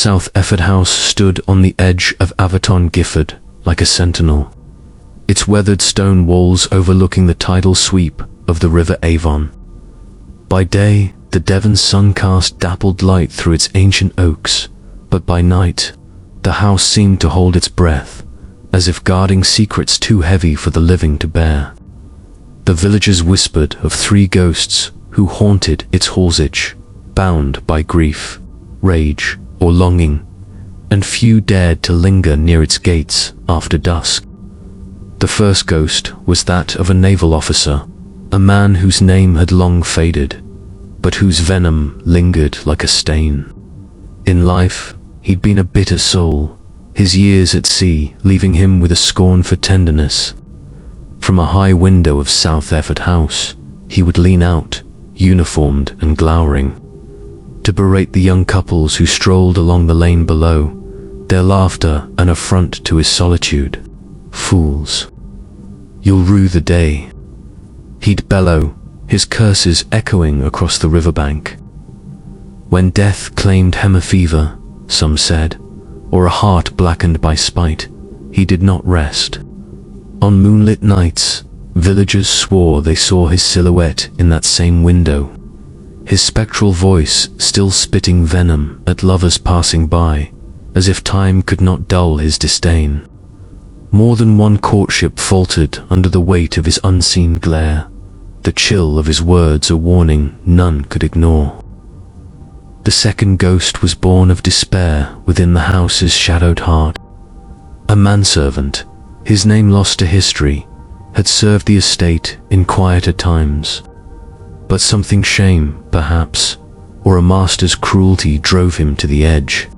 South Efford House stood on the edge of Aveton Gifford like a sentinel, its weathered stone walls overlooking the tidal sweep of the River Avon. By day, the Devon sun cast dappled light through its ancient oaks, but by night, the house seemed to hold its breath, as if guarding secrets too heavy for the living to bear. The villagers whispered of 3 ghosts who haunted its halls, bound by grief, rage, or longing, and few dared to linger near its gates after dusk. The first ghost was that of a naval officer, a man whose name had long faded, but whose venom lingered like a stain. In life, he'd been a bitter soul, his years at sea leaving him with a scorn for tenderness. From a high window of South Efford House, he would lean out, uniformed and glowering, to berate the young couples who strolled along the lane below, their laughter an affront to his solitude. "Fools, you'll rue the day," he'd bellow, his curses echoing across the riverbank. When death claimed hemifever, some said, or a heart blackened by spite, he did not rest. On moonlit nights, villagers swore they saw his silhouette in that same window, his spectral voice still spitting venom at lovers passing by, as if time could not dull his disdain. More than one courtship faltered under the weight of his unseen glare, the chill of his words a warning none could ignore. The second ghost was born of despair within the house's shadowed heart. A manservant, his name lost to history, had served the estate in quieter times. But something shame, perhaps, or a master's cruelty drove him to the edge.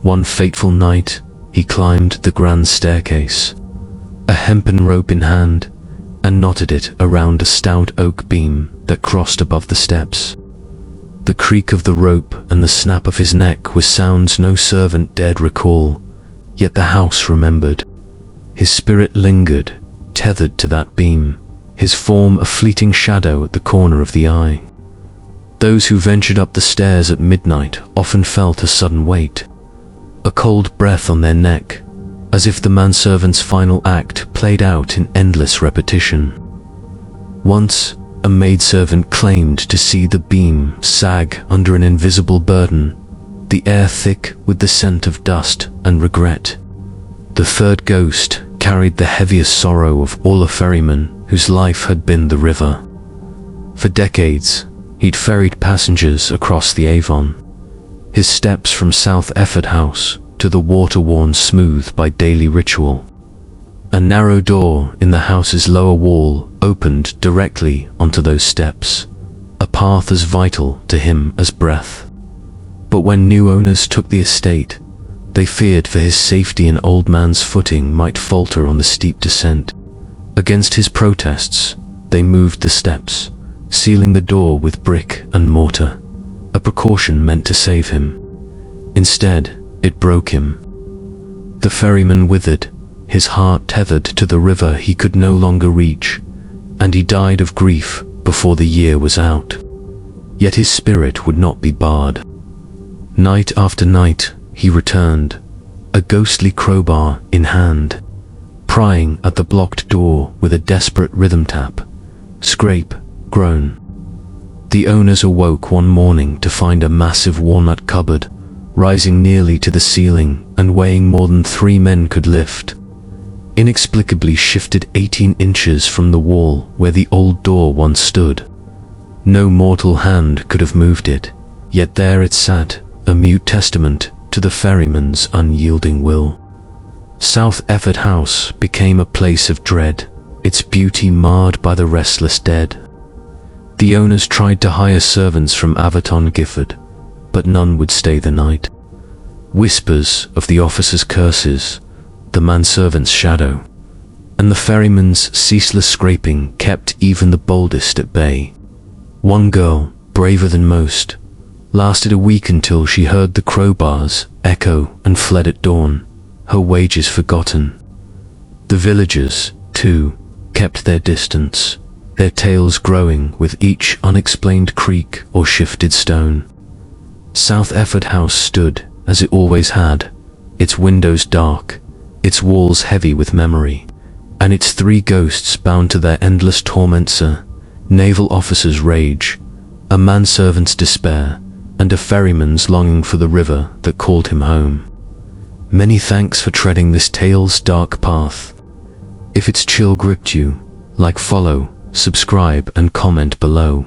One fateful night, he climbed the grand staircase, a hempen rope in hand, and knotted it around a stout oak beam that crossed above the steps. The creak of the rope and the snap of his neck were sounds no servant dared recall, yet the house remembered. His spirit lingered, tethered to that beam, his form a fleeting shadow at the corner of the eye. Those who ventured up the stairs at midnight often felt a sudden weight, a cold breath on their neck, as if the manservant's final act played out in endless repetition. Once, a maidservant claimed to see the beam sag under an invisible burden, the air thick with the scent of dust and regret. The third ghost carried the heaviest sorrow of all a ferryman whose life had been the river. For decades, he'd ferried passengers across the Avon, his steps from South Efford House to the water worn smooth by daily ritual. A narrow door in the house's lower wall opened directly onto those steps, a path as vital to him as breath. But when new owners took the estate, they feared for his safety an old man's footing might falter on the steep descent. Against his protests, they moved the steps, sealing the door with brick and mortar, a precaution meant to save him. Instead, it broke him. The ferryman withered, his heart tethered to the river he could no longer reach, and he died of grief before the year was out. Yet his spirit would not be barred. Night after night, he returned, a ghostly crowbar in hand, prying at the blocked door with a desperate rhythm tap, scrape, groan. The owners awoke one morning to find a massive walnut cupboard, rising nearly to the ceiling and weighing more than 3 men could lift, inexplicably shifted 18 inches from the wall where the old door once stood. No mortal hand could have moved it, yet there it sat, a mute testament to the ferryman's unyielding will. South Efford House became a place of dread, its beauty marred by the restless dead. The owners tried to hire servants from Aveton Gifford, but none would stay the night. Whispers of the officer's curses, the manservant's shadow, and the ferryman's ceaseless scraping kept even the boldest at bay. One girl, braver than most, lasted a week until she heard the crowbars echo and fled at dawn, her wages forgotten. The villagers, too, kept their distance, their tales growing with each unexplained creak or shifted stone. South Efford House stood, as it always had, its windows dark, its walls heavy with memory, and its three ghosts bound to their endless torments: a naval officer's rage, a manservant's despair, and a ferryman's longing for the river that called him home. Many thanks for treading this tale's dark path. If its chill gripped you, like, follow, subscribe, and comment below.